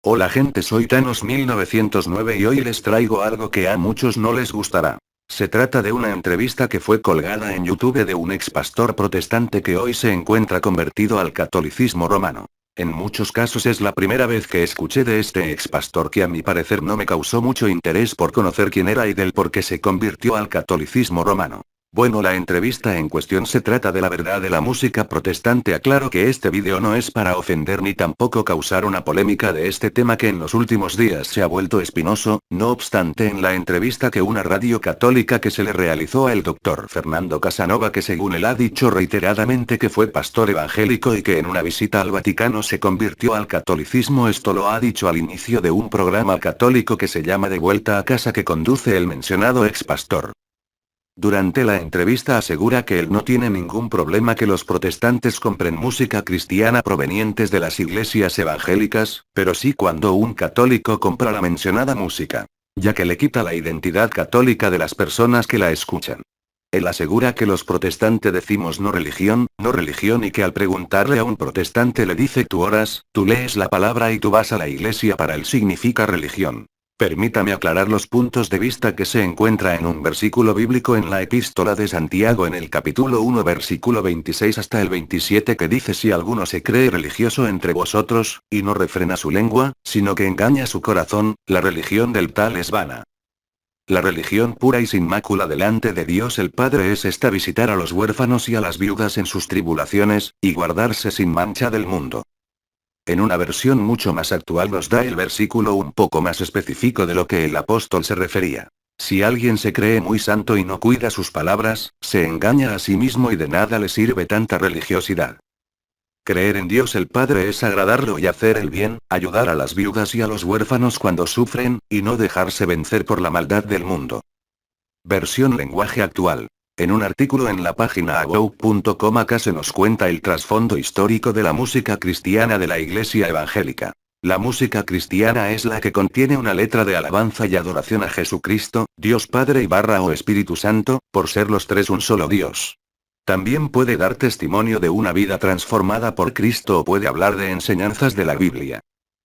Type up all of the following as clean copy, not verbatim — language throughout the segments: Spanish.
Hola gente, soy Thanos 1909 y hoy les traigo algo que a muchos no les gustará. Se trata de una entrevista que fue colgada en YouTube de un ex pastor protestante que hoy se encuentra convertido al catolicismo romano. En muchos casos es la primera vez que escuché de este ex pastor que a mi parecer no me causó mucho interés por conocer quién era y del por qué se convirtió al catolicismo romano. Bueno, la entrevista en cuestión se trata de la verdad de la música protestante. Aclaro que este vídeo no es para ofender ni tampoco causar una polémica de este tema que en los últimos días se ha vuelto espinoso. No obstante, en la entrevista que una radio católica que se le realizó al doctor Fernando Casanova, que según él ha dicho reiteradamente que fue pastor evangélico y que en una visita al Vaticano se convirtió al catolicismo, esto lo ha dicho al inicio de un programa católico que se llama De Vuelta a Casa, que conduce el mencionado ex pastor. Durante la entrevista asegura que él no tiene ningún problema que los protestantes compren música cristiana provenientes de las iglesias evangélicas, pero sí cuando un católico compra la mencionada música, ya que le quita la identidad católica de las personas que la escuchan. Él asegura que los protestantes decimos no religión, y que al preguntarle a un protestante le dice tú oras, tú lees la palabra y tú vas a la iglesia, para él significa religión. Permítame aclarar los puntos de vista que se encuentra en un versículo bíblico en la epístola de Santiago en el capítulo 1 versículo 26 hasta el 27, que dice: si alguno se cree religioso entre vosotros, y no refrena su lengua, sino que engaña su corazón, la religión del tal es vana. La religión pura y sin mácula delante de Dios el Padre es esta: visitar a los huérfanos y a las viudas en sus tribulaciones, y guardarse sin mancha del mundo. En una versión mucho más actual nos da el versículo un poco más específico de lo que el apóstol se refería. Si alguien se cree muy santo y no cuida sus palabras, se engaña a sí mismo y de nada le sirve tanta religiosidad. Creer en Dios el Padre es agradarlo y hacer el bien, ayudar a las viudas y a los huérfanos cuando sufren, y no dejarse vencer por la maldad del mundo. Versión lenguaje actual. En un artículo en la página about.com acá se nos cuenta el trasfondo histórico de la música cristiana de la Iglesia evangélica. La música cristiana es la que contiene una letra de alabanza y adoración a Jesucristo, Dios Padre o Espíritu Santo, por ser los tres un solo Dios. También puede dar testimonio de una vida transformada por Cristo o puede hablar de enseñanzas de la Biblia.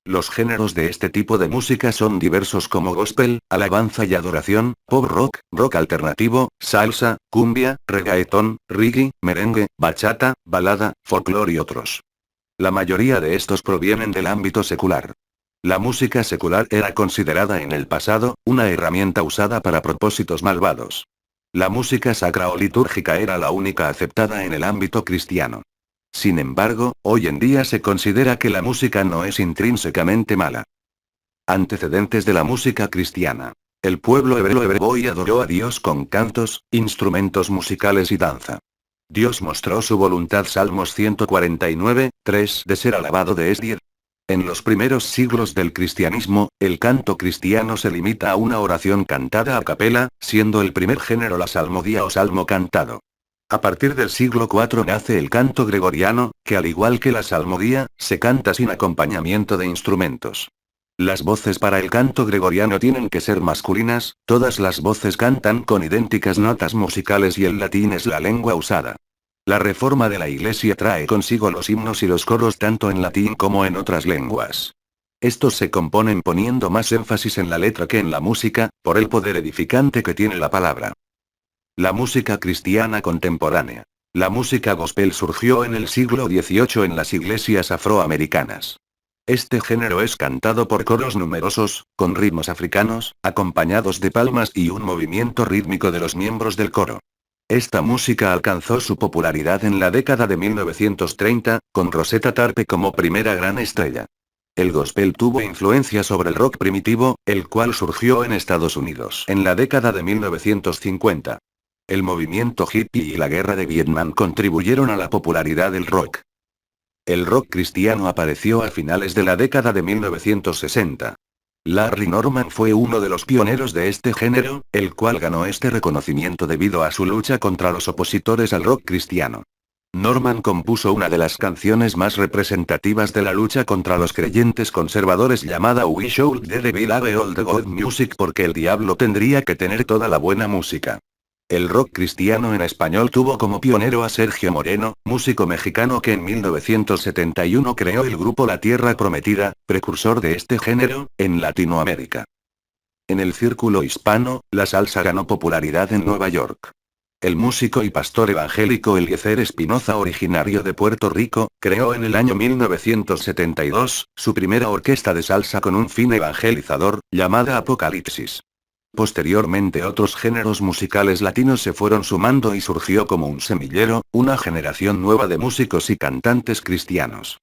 Los géneros de este tipo de música son diversos como gospel, alabanza y adoración, pop rock, rock alternativo, salsa, cumbia, reggaetón, reggae, merengue, bachata, balada, folclore y otros. La mayoría de estos provienen del ámbito secular. La música secular era considerada en el pasado una herramienta usada para propósitos malvados. La música sacra o litúrgica era la única aceptada en el ámbito cristiano. Sin embargo, hoy en día se considera que la música no es intrínsecamente mala. Antecedentes de la música cristiana. El pueblo hebreo y adoró a Dios con cantos, instrumentos musicales y danza. Dios mostró su voluntad. Salmos 149, 3, de ser alabado de Esdir. En los primeros siglos del cristianismo, el canto cristiano se limita a una oración cantada a capela, siendo el primer género la salmodia o salmo cantado. A partir del siglo IV nace el canto gregoriano, que al igual que la salmodia, se canta sin acompañamiento de instrumentos. Las voces para el canto gregoriano tienen que ser masculinas, todas las voces cantan con idénticas notas musicales y el latín es la lengua usada. La reforma de la Iglesia trae consigo los himnos y los coros tanto en latín como en otras lenguas. Estos se componen poniendo más énfasis en la letra que en la música, por el poder edificante que tiene la palabra. La música cristiana contemporánea. La música gospel surgió en el siglo XVIII en las iglesias afroamericanas. Este género es cantado por coros numerosos, con ritmos africanos, acompañados de palmas y un movimiento rítmico de los miembros del coro. Esta música alcanzó su popularidad en la década de 1930, con Rosetta Tarpe como primera gran estrella. El gospel tuvo influencia sobre el rock primitivo, el cual surgió en Estados Unidos en la década de 1950. El movimiento hippie y la guerra de Vietnam contribuyeron a la popularidad del rock. El rock cristiano apareció a finales de la década de 1960. Larry Norman fue uno de los pioneros de este género, el cual ganó este reconocimiento debido a su lucha contra los opositores al rock cristiano. Norman compuso una de las canciones más representativas de la lucha contra los creyentes conservadores llamada We Should the Devil Have All the Good Music, porque el diablo tendría que tener toda la buena música. El rock cristiano en español tuvo como pionero a Sergio Moreno, músico mexicano que en 1971 creó el grupo La Tierra Prometida, precursor de este género, en Latinoamérica. En el círculo hispano, la salsa ganó popularidad en Nueva York. El músico y pastor evangélico Eliezer Espinoza, originario de Puerto Rico, creó en el año 1972, su primera orquesta de salsa con un fin evangelizador, llamada Apocalipsis. Posteriormente otros géneros musicales latinos se fueron sumando y surgió como un semillero, una generación nueva de músicos y cantantes cristianos.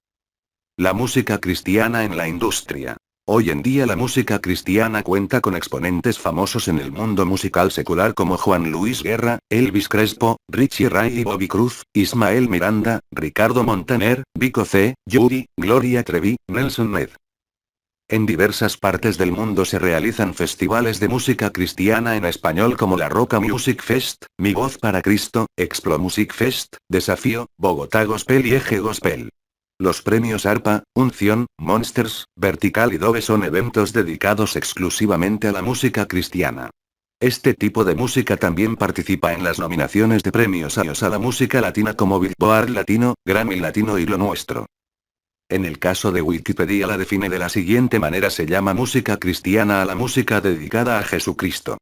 La música cristiana en la industria. Hoy en día la música cristiana cuenta con exponentes famosos en el mundo musical secular como Juan Luis Guerra, Elvis Crespo, Richie Ray y Bobby Cruz, Ismael Miranda, Ricardo Montaner, Vico C, Yuri, Gloria Trevi, Nelson Ned. En diversas partes del mundo se realizan festivales de música cristiana en español como la Roca Music Fest, Mi Voz para Cristo, Explo Music Fest, Desafío, Bogotá Gospel y Eje Gospel. Los premios ARPA, Unción, Monsters, Vertical y Dove son eventos dedicados exclusivamente a la música cristiana. Este tipo de música también participa en las nominaciones de premios a la música latina como Billboard Latino, Grammy Latino y Lo Nuestro. En el caso de Wikipedia la define de la siguiente manera: se llama música cristiana a la música dedicada a Jesucristo.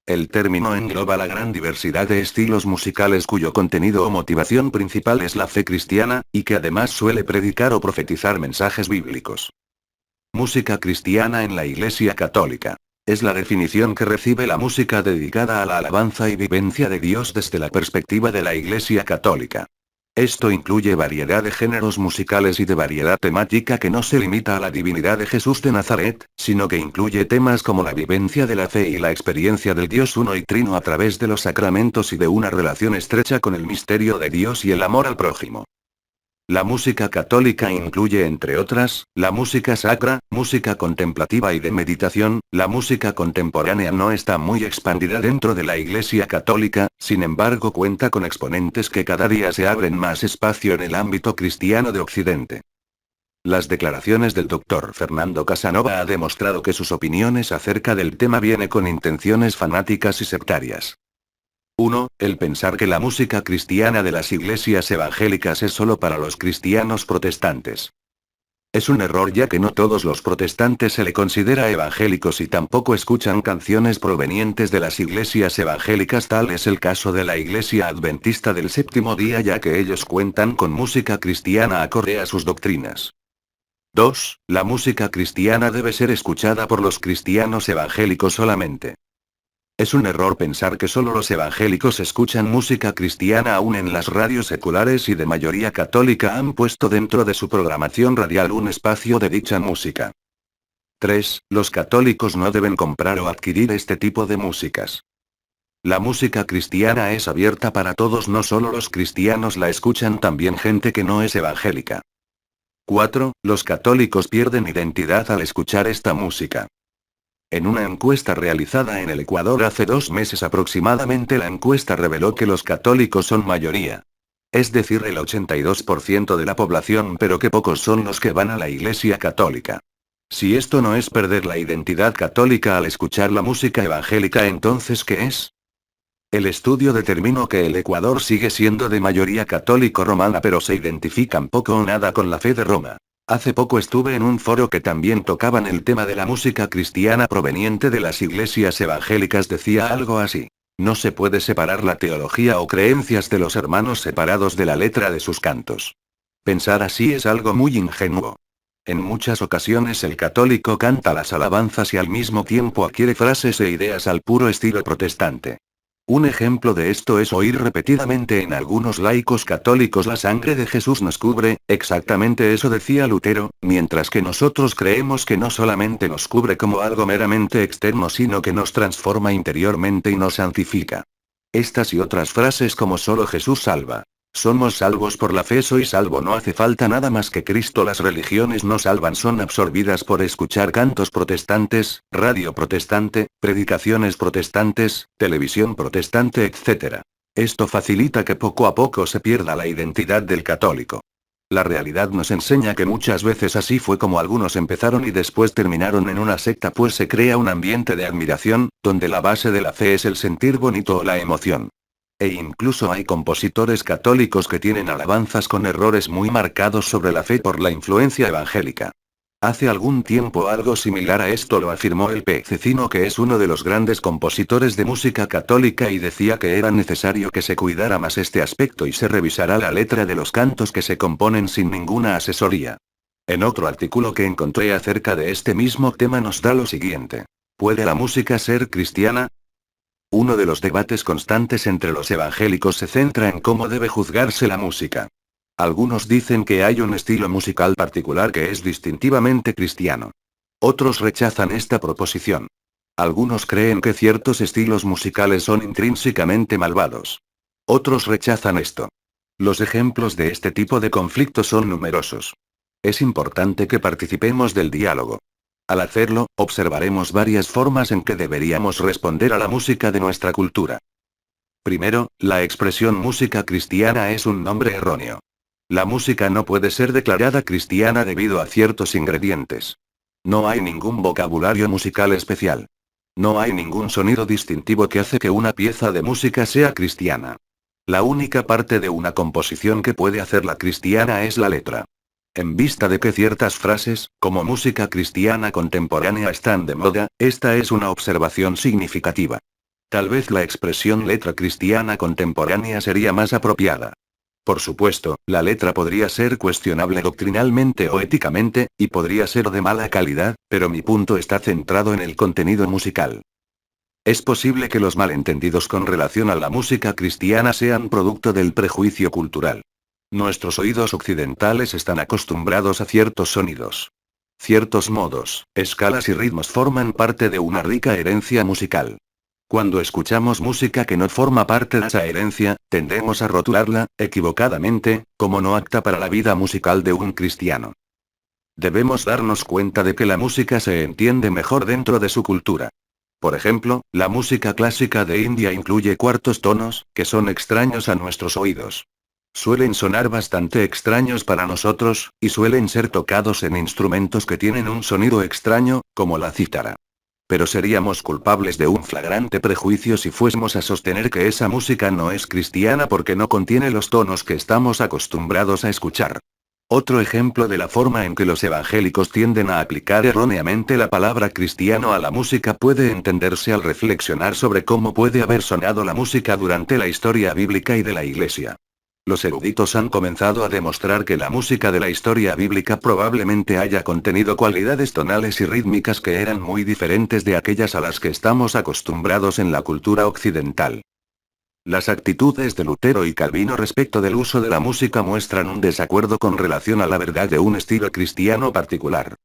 El término engloba la gran diversidad de estilos musicales cuyo contenido o motivación principal es la fe cristiana, y que además suele predicar o profetizar mensajes bíblicos. Música cristiana en la Iglesia Católica. Es la definición que recibe la música dedicada a la alabanza y vivencia de Dios desde la perspectiva de la Iglesia Católica. Esto incluye variedad de géneros musicales y de variedad temática que no se limita a la divinidad de Jesús de Nazaret, sino que incluye temas como la vivencia de la fe y la experiencia del Dios uno y trino a través de los sacramentos y de una relación estrecha con el misterio de Dios y el amor al prójimo. La música católica incluye, entre otras, la música sacra, música contemplativa y de meditación. La música contemporánea no está muy expandida dentro de la Iglesia Católica, sin embargo cuenta con exponentes que cada día se abren más espacio en el ámbito cristiano de Occidente. Las declaraciones del Dr. Fernando Casanova ha demostrado que sus opiniones acerca del tema vienen con intenciones fanáticas y sectarias. 1. El pensar que la música cristiana de las iglesias evangélicas es solo para los cristianos protestantes. Es un error, ya que no todos los protestantes se le considera evangélicos y tampoco escuchan canciones provenientes de las iglesias evangélicas. Tal es el caso de la Iglesia Adventista del Séptimo Día, ya que ellos cuentan con música cristiana acorde a sus doctrinas. 2. La música cristiana debe ser escuchada por los cristianos evangélicos solamente. Es un error pensar que solo los evangélicos escuchan música cristiana. Aún en las radios seculares y de mayoría católica han puesto dentro de su programación radial un espacio de dicha música. 3. Los católicos no deben comprar o adquirir este tipo de músicas. La música cristiana es abierta para todos, no solo los cristianos la escuchan, también gente que no es evangélica. 4. Los católicos pierden identidad al escuchar esta música. En una encuesta realizada en el Ecuador hace 2 meses aproximadamente, la encuesta reveló que los católicos son mayoría. Es decir, el 82% de la población, pero que pocos son los que van a la Iglesia Católica. Si esto no es perder la identidad católica al escuchar la música evangélica, entonces ¿qué es? El estudio determinó que el Ecuador sigue siendo de mayoría católico romana, pero se identifican poco o nada con la fe de Roma. Hace poco estuve en un foro que también tocaban el tema de la música cristiana proveniente de las iglesias evangélicas. Decía algo así: no se puede separar la teología o creencias de los hermanos separados de la letra de sus cantos. Pensar así es algo muy ingenuo. En muchas ocasiones el católico canta las alabanzas y al mismo tiempo adquiere frases e ideas al puro estilo protestante. Un ejemplo de esto es oír repetidamente en algunos laicos católicos: la sangre de Jesús nos cubre. Exactamente eso decía Lutero, mientras que nosotros creemos que no solamente nos cubre como algo meramente externo, sino que nos transforma interiormente y nos santifica. Estas y otras frases como solo Jesús salva. Somos salvos por la fe, soy salvo, no hace falta nada más que Cristo. Las religiones no salvan, son absorbidas por escuchar cantos protestantes, radio protestante, predicaciones protestantes, televisión protestante, etc. Esto facilita que poco a poco se pierda la identidad del católico. La realidad nos enseña que muchas veces así fue como algunos empezaron y después terminaron en una secta, pues se crea un ambiente de admiración, donde la base de la fe es el sentir bonito o la emoción. E incluso hay compositores católicos que tienen alabanzas con errores muy marcados sobre la fe por la influencia evangélica. Hace algún tiempo algo similar a esto lo afirmó el Pececino, que es uno de los grandes compositores de música católica, y decía que era necesario que se cuidara más este aspecto y se revisara la letra de los cantos que se componen sin ninguna asesoría. En otro artículo que encontré acerca de este mismo tema nos da lo siguiente. ¿Puede la música ser cristiana? Uno de los debates constantes entre los evangélicos se centra en cómo debe juzgarse la música. Algunos dicen que hay un estilo musical particular que es distintivamente cristiano. Otros rechazan esta proposición. Algunos creen que ciertos estilos musicales son intrínsecamente malvados. Otros rechazan esto. Los ejemplos de este tipo de conflictos son numerosos. Es importante que participemos del diálogo. Al hacerlo, observaremos varias formas en que deberíamos responder a la música de nuestra cultura. Primero, la expresión música cristiana es un nombre erróneo. La música no puede ser declarada cristiana debido a ciertos ingredientes. No hay ningún vocabulario musical especial. No hay ningún sonido distintivo que hace que una pieza de música sea cristiana. La única parte de una composición que puede hacerla cristiana es la letra. En vista de que ciertas frases, como música cristiana contemporánea, están de moda, esta es una observación significativa. Tal vez la expresión letra cristiana contemporánea sería más apropiada. Por supuesto, la letra podría ser cuestionable doctrinalmente o éticamente, y podría ser de mala calidad, pero mi punto está centrado en el contenido musical. Es posible que los malentendidos con relación a la música cristiana sean producto del prejuicio cultural. Nuestros oídos occidentales están acostumbrados a ciertos sonidos. Ciertos modos, escalas y ritmos forman parte de una rica herencia musical. Cuando escuchamos música que no forma parte de esa herencia, tendemos a rotularla, equivocadamente, como no apta para la vida musical de un cristiano. Debemos darnos cuenta de que la música se entiende mejor dentro de su cultura. Por ejemplo, la música clásica de India incluye cuartos tonos, que son extraños a nuestros oídos. Suelen sonar bastante extraños para nosotros, y suelen ser tocados en instrumentos que tienen un sonido extraño, como la cítara. Pero seríamos culpables de un flagrante prejuicio si fuésemos a sostener que esa música no es cristiana porque no contiene los tonos que estamos acostumbrados a escuchar. Otro ejemplo de la forma en que los evangélicos tienden a aplicar erróneamente la palabra cristiano a la música puede entenderse al reflexionar sobre cómo puede haber sonado la música durante la historia bíblica y de la Iglesia. Los eruditos han comenzado a demostrar que la música de la historia bíblica probablemente haya contenido cualidades tonales y rítmicas que eran muy diferentes de aquellas a las que estamos acostumbrados en la cultura occidental. Las actitudes de Lutero y Calvino respecto del uso de la música muestran un desacuerdo con relación a la verdad de un estilo cristiano particular.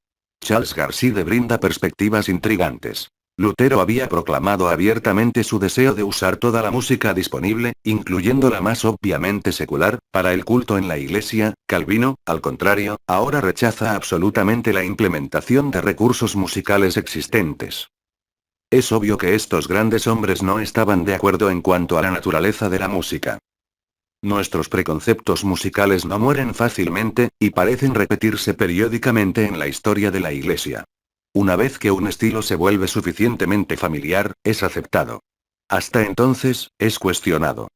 Charles García brinda perspectivas intrigantes. Lutero había proclamado abiertamente su deseo de usar toda la música disponible, incluyendo la más obviamente secular, para el culto en la Iglesia. Calvino, al contrario, ahora rechaza absolutamente la implementación de recursos musicales existentes. Es obvio que estos grandes hombres no estaban de acuerdo en cuanto a la naturaleza de la música. Nuestros preconceptos musicales no mueren fácilmente, y parecen repetirse periódicamente en la historia de la Iglesia. Una vez que un estilo se vuelve suficientemente familiar, es aceptado. Hasta entonces, es cuestionado.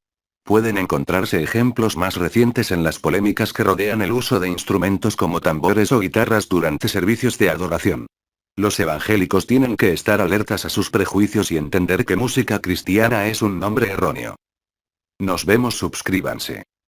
Pueden encontrarse ejemplos más recientes en las polémicas que rodean el uso de instrumentos como tambores o guitarras durante servicios de adoración. Los evangélicos tienen que estar alertas a sus prejuicios y entender que música cristiana es un nombre erróneo. Nos vemos, suscríbanse.